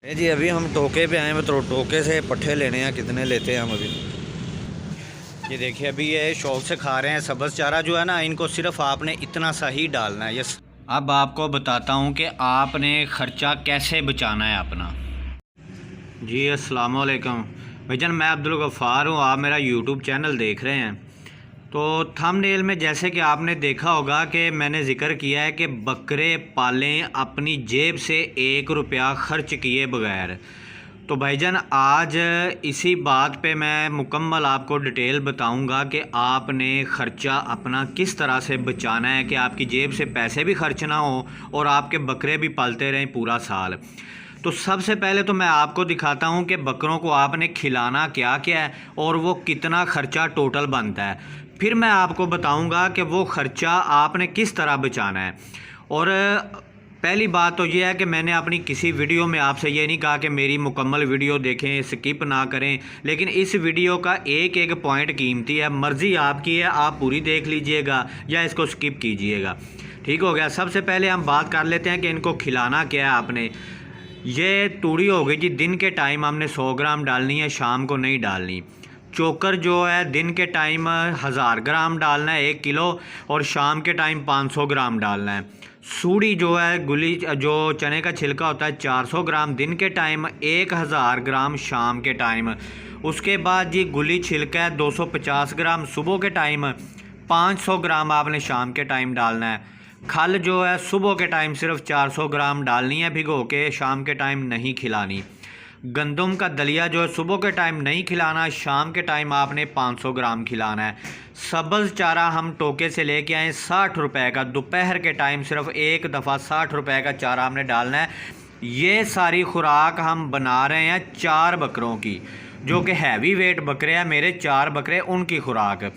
जी अभी हम टोके पे आए हैं, तो टोके से पट्ठे लेने हैं। कितने लेते हैं हम अभी? ये देखिए अभी ये शौक से खा रहे हैं। सब्ज़ चारा जो है ना, इनको सिर्फ आपने इतना सा ही डालना है। यस, अब आपको बताता हूँ कि आपने ख़र्चा कैसे बचाना है अपना। जी अस्सलाम वालेकुम भाईजान, मैं अब्दुल गफ़ार हूँ। आप मेरा यूट्यूब चैनल देख रहे हैं। तो थंबनेल में जैसे कि आपने देखा होगा कि मैंने ज़िक्र किया है कि बकरे पालें अपनी जेब से 1 रुपया ख़र्च किए बगैर। तो भाईजान आज इसी बात पे मैं मुकम्मल आपको डिटेल बताऊंगा कि आपने ख़र्चा अपना किस तरह से बचाना है कि आपकी जेब से पैसे भी खर्च ना हो और आपके बकरे भी पालते रहें पूरा साल। तो सबसे पहले तो मैं आपको दिखाता हूं कि बकरों को आपने खिलाना क्या क्या है और वो कितना ख़र्चा टोटल बनता है। फिर मैं आपको बताऊंगा कि वो ख़र्चा आपने किस तरह बचाना है। और पहली बात तो ये है कि मैंने अपनी किसी वीडियो में आपसे ये नहीं कहा कि मेरी मुकम्मल वीडियो देखें, स्किप ना करें। लेकिन इस वीडियो का एक एक पॉइंट कीमती है, मर्ज़ी आपकी है, आप पूरी देख लीजिएगा या इसको स्किप कीजिएगा। ठीक हो गया। सबसे पहले हम बात कर लेते हैं कि इनको खिलाना क्या है आपने। ये तूड़ी हो गई जी, दिन के टाइम हमने 100 ग्राम डालनी है, शाम को नहीं डालनी। चोकर जो है दिन के टाइम 1000 ग्राम डालना है 1 किलो, और शाम के टाइम 500 ग्राम डालना है। सूड़ी जो है गुली, जो चने का छिलका होता है, 400 ग्राम दिन के टाइम, 1000 ग्राम शाम के टाइम। उसके बाद जी गुली छिलका है 250 ग्राम सुबह के टाइम, 500 ग्राम आपने शाम के टाइम डालना है। खल जो है सुबह के टाइम सिर्फ 400 ग्राम डालनी है भिगो के, शाम के टाइम नहीं खिलानी। गंदम का दलिया जो है सुबह के टाइम नहीं खिलाना, शाम के टाइम आपने 500 ग्राम खिलाना है। सब्ज़ चारा हम टोके से लेके आए 60 रुपए का, दोपहर के टाइम सिर्फ एक दफ़ा 60 रुपए का चारा हमने डालना है। ये सारी खुराक हम बना रहे हैं 4 बकरों की, जो कि हैवी वेट बकरे हैं मेरे 4 बकरे, उनकी खुराक।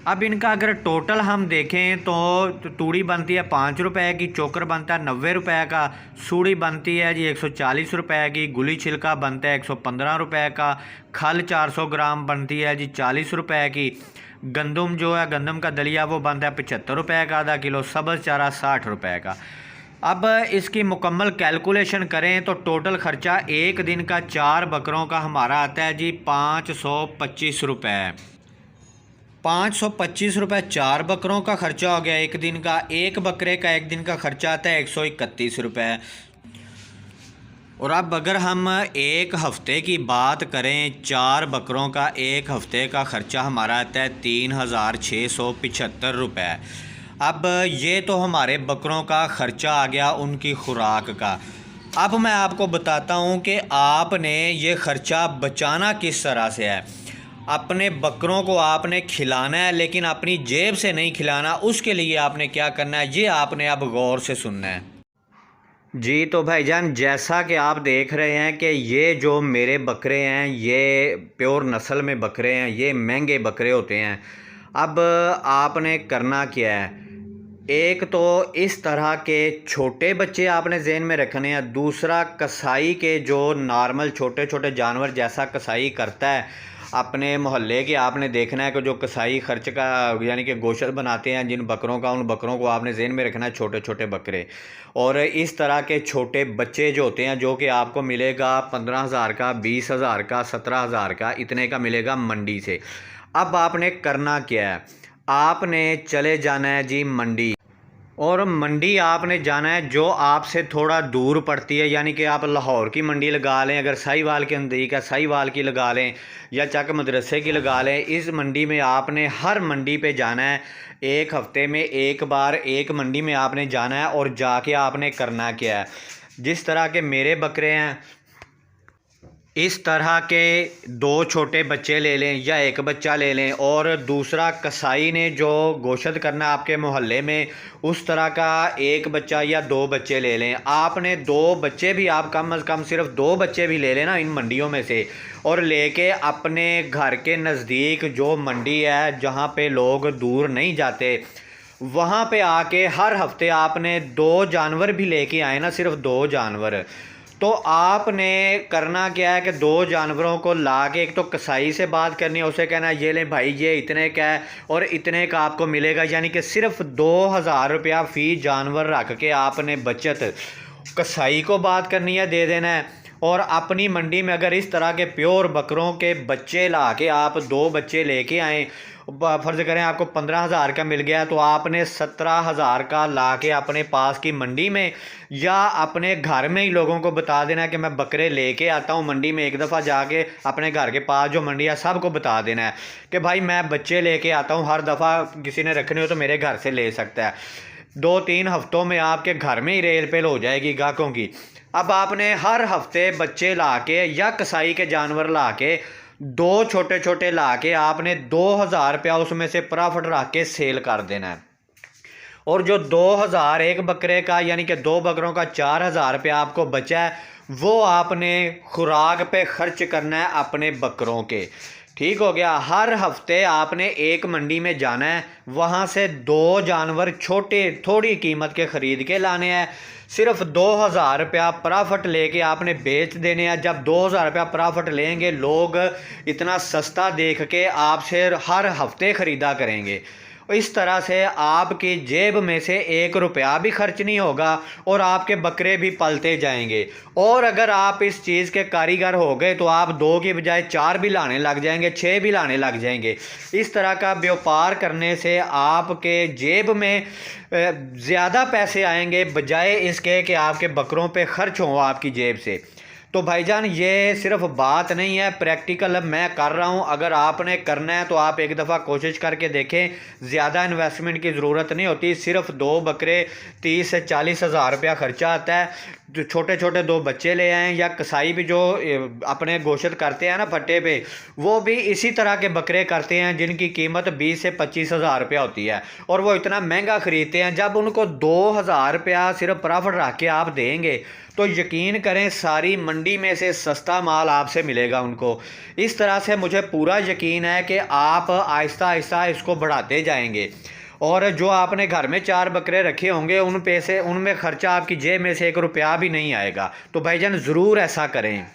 अब इनका अगर टोटल हम देखें तो तूड़ी बनती है 5 रुपए की, चोकर बनता है 90 रुपए का, सूड़ी बनती है जी 140 रुपए की, गुली छिलका बनता है 115 रुपए का, खल 400 ग्राम बनती है जी 40 रुपए की, गंदम जो है गंदम का दलिया वो बनता है 75 रुपए का आधा किलो, सब्ज़ चारा 60 रुपए का। अब इसकी मुकम्मल कैलकुलेशन करें तो टोटल ख़र्चा एक दिन का 4 बकरों का हमारा आता है जी 525 रुपये। 525 रुपये 4 बकरों का ख़र्चा हो गया एक दिन का। एक बकरे का एक दिन का ख़र्चा आता है 131 रुपये। और अब अगर हम एक हफ़्ते की बात करें, 4 बकरों का एक हफ़्ते का ख़र्चा हमारा आता है 3675 रुपये। अब ये तो हमारे बकरों का ख़र्चा आ गया उनकी खुराक का। अब मैं आपको बताता हूँ कि आपने ये ख़र्चा बचाना किस तरह से है। अपने बकरों को आपने खिलाना है, लेकिन अपनी जेब से नहीं खिलाना। उसके लिए आपने क्या करना है, ये आपने अब गौर से सुनना है। जी तो भाईजान, जैसा कि आप देख रहे हैं कि ये जो मेरे बकरे हैं, ये प्योर नस्ल में बकरे हैं, ये महंगे बकरे होते हैं। अब आपने करना क्या है, एक तो इस तरह के छोटे बच्चे आपने जहन में रखने हैं। दूसरा, कसाई के जो नॉर्मल छोटे छोटे जानवर जैसा कसाई करता है अपने मोहल्ले के, आपने देखना है कि जो कसाई खर्च का यानी कि गोश्त बनाते हैं जिन बकरों का, उन बकरों को आपने जहन में रखना है छोटे छोटे बकरे। और इस तरह के छोटे बच्चे जो होते हैं, जो कि आपको मिलेगा 15,000 का, 20,000 का, 17,000 का, इतने का मिलेगा मंडी से। अब आपने करना क्या है, आपने चले जाना है जी मंडी। और मंडी आपने जाना है जो आपसे थोड़ा दूर पड़ती है, यानी कि आप लाहौर की मंडी लगा लें, अगर साहिवाल के नज़दीक है साहिवाल की लगा लें, या चक मदरसे की लगा लें। इस मंडी में आपने हर मंडी पे जाना है, एक हफ़्ते में एक बार एक मंडी में आपने जाना है। और जाके आपने करना क्या है, जिस तरह के मेरे बकरे हैं इस तरह के 2 छोटे बच्चे ले लें या एक बच्चा ले लें। और दूसरा, कसाई ने जो गोश्त करना है आपके मोहल्ले में, उस तरह का एक बच्चा या 2 बच्चे ले लें। आपने 2 बच्चे भी, आप कम अज़ कम सिर्फ 2 बच्चे भी ले लेना इन मंडियों में से, और लेके अपने घर के नज़दीक जो मंडी है जहाँ पे लोग दूर नहीं जाते, वहाँ पे आके हर हफ्ते आपने 2 जानवर भी लेके आए ना, सिर्फ 2 जानवर। तो आपने करना क्या है कि 2 जानवरों को ला के, एक तो कसाई से बात करनी है, उसे कहना है ये ले भाई ये इतने का है और इतने का आपको मिलेगा, यानी कि सिर्फ 2000 रुपया फ़ी जानवर रख के आपने बचत कसाई को बात करनी है, दे देना है। और अपनी मंडी में अगर इस तरह के प्योर बकरों के बच्चे ला के आप 2 बच्चे लेके आएँ, फ़र्ज़ करें आपको 15,000 का मिल गया, तो आपने 17,000 का ला के अपने पास की मंडी में या अपने घर में ही लोगों को बता देना है कि मैं बकरे लेके आता हूँ मंडी में। एक दफ़ा जाके अपने घर के पास जो मंडी है सबको बता देना है कि भाई मैं बच्चे लेके आता हूँ, हर दफ़ा किसी ने रखने हो तो मेरे घर से ले सकता है। 2-3 हफ्तों में आपके घर में ही रेल पेल हो जाएगी ग्राहकों की। अब आपने हर हफ्ते बच्चे ला के या कसाई के जानवर ला के 2 छोटे छोटे ला के आपने 2,000 रुपया उसमें से प्रॉफिट रख के सेल कर देना है। और जो 2,000 एक बकरे का यानी कि 2 बकरों का 4,000 रुपया आपको बचा है, वो आपने खुराक पे खर्च करना है अपने बकरों के। ठीक हो गया। हर हफ्ते आपने एक मंडी में जाना है, वहाँ से 2 जानवर छोटे थोड़ी कीमत के ख़रीद के लाने हैं। सिर्फ 2,000 रुपया प्रॉफिट लेके आपने बेच देने हैं। जब 2,000 रुपया प्रॉफिट लेंगे, लोग इतना सस्ता देख के आपसे हर हफ्ते ख़रीदा करेंगे। इस तरह से आपकी जेब में से 1 रुपया भी खर्च नहीं होगा और आपके बकरे भी पलते जाएंगे। और अगर आप इस चीज़ के कारीगर हो गए तो आप 2 की बजाय 4 भी लाने लग जाएंगे, 6 भी लाने लग जाएंगे। इस तरह का व्यापार करने से आपके जेब में ज़्यादा पैसे आएंगे बजाय इसके कि आपके बकरों पे खर्च हों आपकी जेब से। तो भाईजान ये सिर्फ बात नहीं है, प्रैक्टिकल मैं कर रहा हूँ। अगर आपने करना है तो आप एक दफ़ा कोशिश करके देखें। ज़्यादा इन्वेस्टमेंट की ज़रूरत नहीं होती, सिर्फ 2 बकरे 30 से 40 हज़ार रुपया खर्चा आता है। जो छोटे छोटे 2 बच्चे ले आएँ, या कसाई भी जो अपने गोश्त करते हैं ना फट्टे पे, वो भी इसी तरह के बकरे करते हैं जिनकी कीमत 20 से 25 हज़ार रुपया होती है और वो इतना महंगा ख़रीदते हैं। जब उनको 2,000 रुपया सिर्फ प्रॉफिट रख के आप देंगे तो यकीन करें सारी मंडी में से सस्ता माल आपसे मिलेगा उनको। इस तरह से मुझे पूरा यकीन है कि आप आहिस्ता आहिस्ता इसको बढ़ाते जाएंगे और जो आपने घर में 4 बकरे रखे होंगे उनमें खर्चा आपकी जेब में से 1 रुपया भी नहीं आएगा। तो भाईजान ज़रूर ऐसा करें।